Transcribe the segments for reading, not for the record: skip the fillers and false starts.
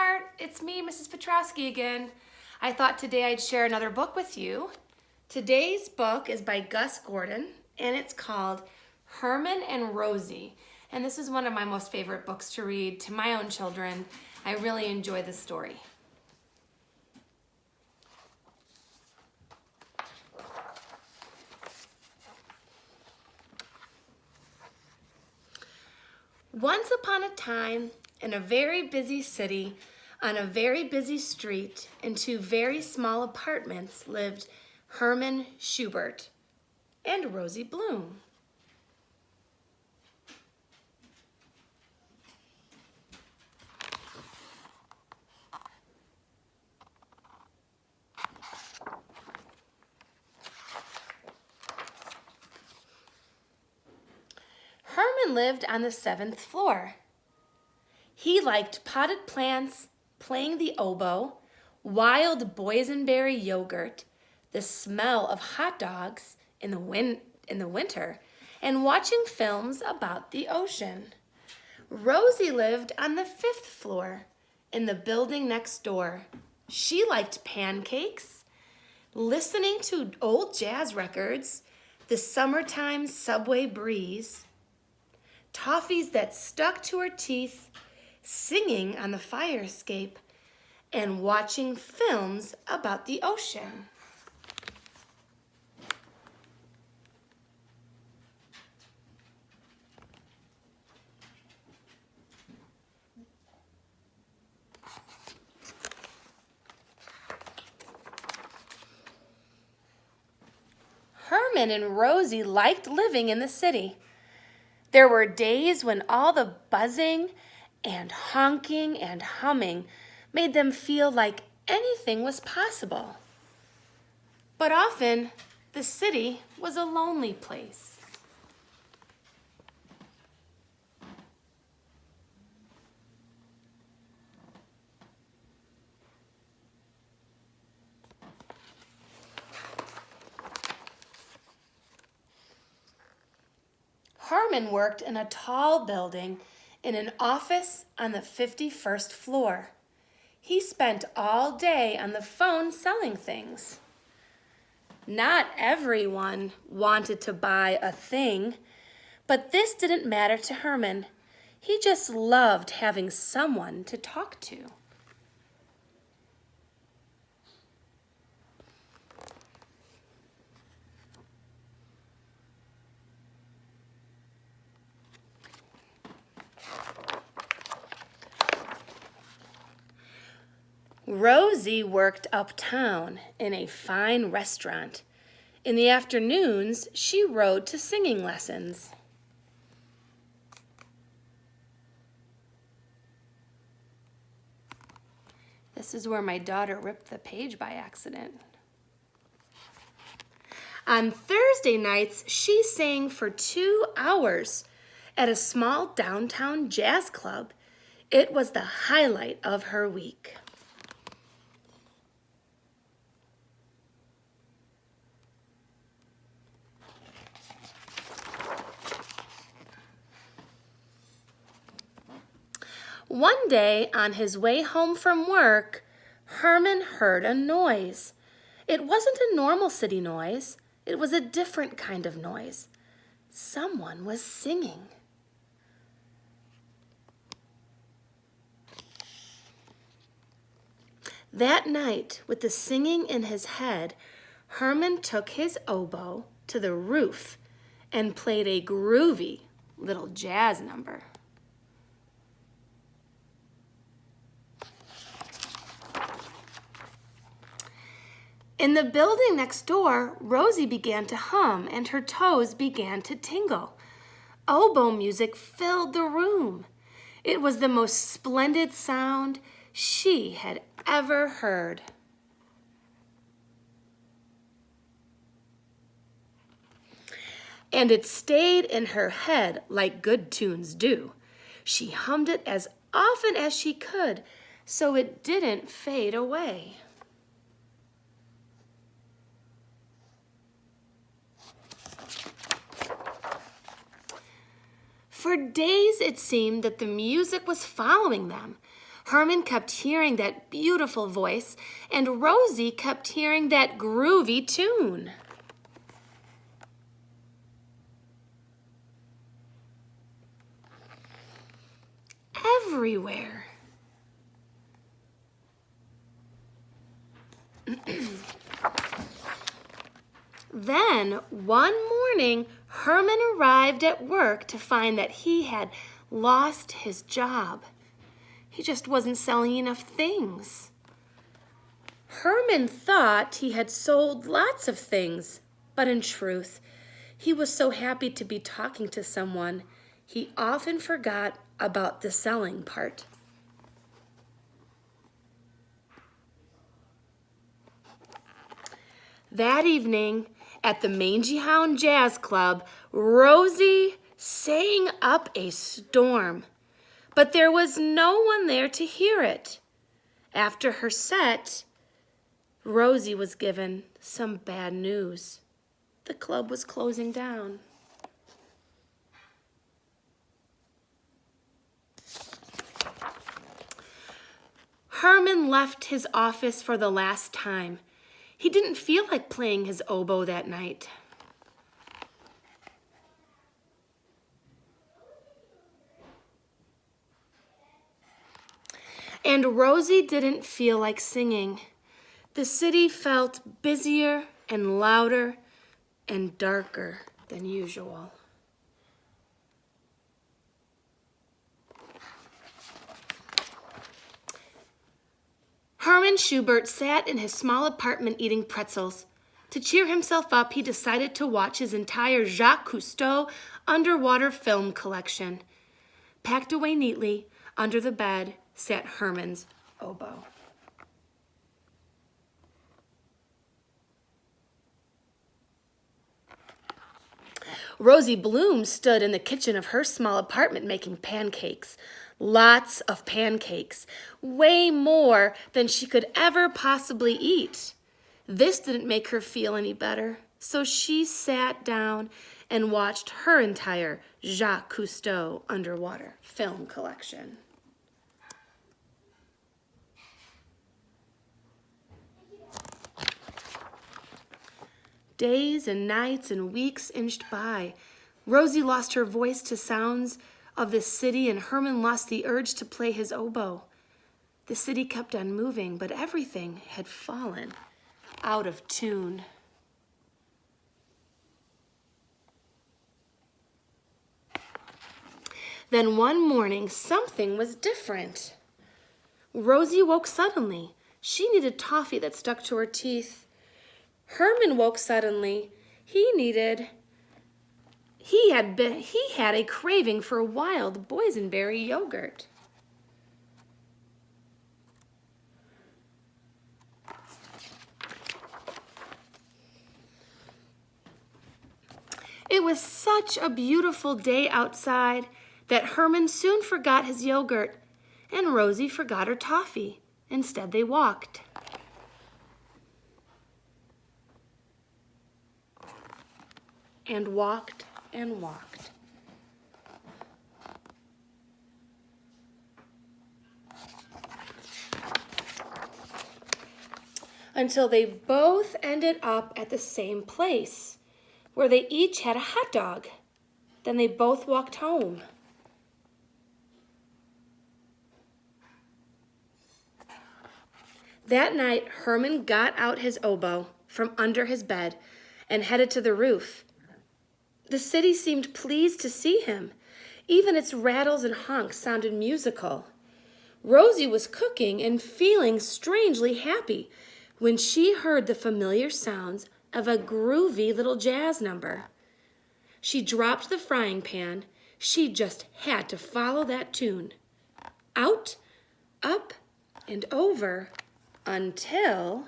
sweetheart. It's me, Mrs. Petrowski again. I thought today I'd share another book with you. Today's book is by Gus Gordon, and it's called Herman and Rosie. And this is one of my most favorite books to read to my own children. I really enjoy this story. Once upon a time, in a very busy city, on a very busy street, in two very small apartments lived Herman Schubert and Rosie Bloom. Herman lived on the 7th floor. He liked potted plants, playing the oboe, wild boysenberry yogurt, the smell of hot dogs in the winter, and watching films about the ocean. Rosie lived on the 5th floor in the building next door. She liked pancakes, listening to old jazz records, the summertime subway breeze, toffees that stuck to her teeth, singing on the fire escape, and watching films about the ocean. Herman and Rosie liked living in the city. There were days when all the buzzing and honking and humming made them feel like anything was possible. But often, the city was a lonely place. Herman worked in a tall building in an office on the 51st floor. He spent all day on the phone selling things. Not everyone wanted to buy a thing, but this didn't matter to Herman. He just loved having someone to talk to. Rosie worked uptown in a fine restaurant. In the afternoons, she rode to singing lessons. This is where my daughter ripped the page by accident. On Thursday nights, she sang for 2 hours at a small downtown jazz club. It was the highlight of her week. One day, on his way home from work, Herman heard a noise. It wasn't a normal city noise. It was a different kind of noise. Someone was singing. That night, with the singing in his head, Herman took his oboe to the roof and played a groovy little jazz number. In the building next door, Rosie began to hum and her toes began to tingle. Oboe music filled the room. It was the most splendid sound she had ever heard. And it stayed in her head like good tunes do. She hummed it as often as she could, so it didn't fade away. For days it seemed that the music was following them. Herman kept hearing that beautiful voice, and Rosie kept hearing that groovy tune. Everywhere. Then, one morning, Herman arrived at work to find that he had lost his job. He just wasn't selling enough things. Herman thought he had sold lots of things, but in truth, he was so happy to be talking to someone, he often forgot about the selling part. That evening, at the Mangy Hound Jazz Club, Rosie sang up a storm, but there was no one there to hear it. After her set, Rosie was given some bad news. The club was closing down. Herman left his office for the last time. He didn't feel like playing his oboe that night. And Rosie didn't feel like singing. The city felt busier and louder and darker than usual. Herman Schubert sat in his small apartment eating pretzels. To cheer himself up, he decided to watch his entire Jacques Cousteau underwater film collection. Packed away neatly, under the bed sat Herman's oboe. Rosie Bloom stood in the kitchen of her small apartment making pancakes. Lots of pancakes, way more than she could ever possibly eat. This didn't make her feel any better, so she sat down and watched her entire Jacques Cousteau underwater film collection. Days and nights and weeks inched by. Rosie lost her voice to sounds of the city, and Herman lost the urge to play his oboe. The city kept on moving, but everything had fallen out of tune. Then one morning, something was different. Rosie woke suddenly. She needed toffee that stuck to her teeth. Herman woke suddenly. He had a craving for wild boysenberry yogurt. It was such a beautiful day outside that Herman soon forgot his yogurt, and Rosie forgot her toffee. Instead, they walked. And walked and walked. Until they both ended up at the same place, where they each had a hot dog. Then they both walked home. That night, Herman got out his oboe from under his bed and headed to the roof. The city seemed pleased to see him. Even its rattles and honks sounded musical. Rosie was cooking and feeling strangely happy when she heard the familiar sounds of a groovy little jazz number. She dropped the frying pan. She just had to follow that tune. Out, up, and over until...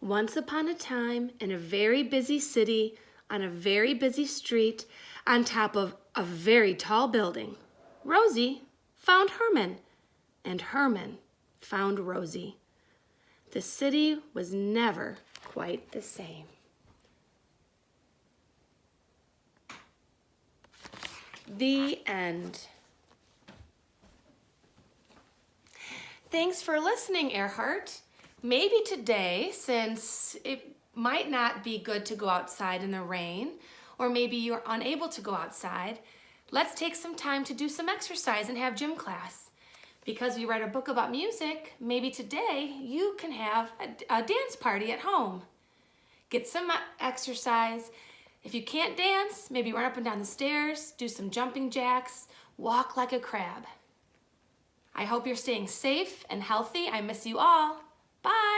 Once upon a time, in a very busy city on a very busy street on top of a very tall building. Rosie found Herman, and Herman found Rosie. The city was never quite the same. The end. Thanks for listening, Earhart. Maybe today, since it might not be good to go outside in the rain, or maybe you're unable to go outside, let's take some time to do some exercise and have gym class. Because we read a book about music, maybe today you can have a dance party at home. Get some exercise. If you can't dance, maybe run up and down the stairs, do some jumping jacks, walk like a crab. I hope you're staying safe and healthy. I miss you all. Bye.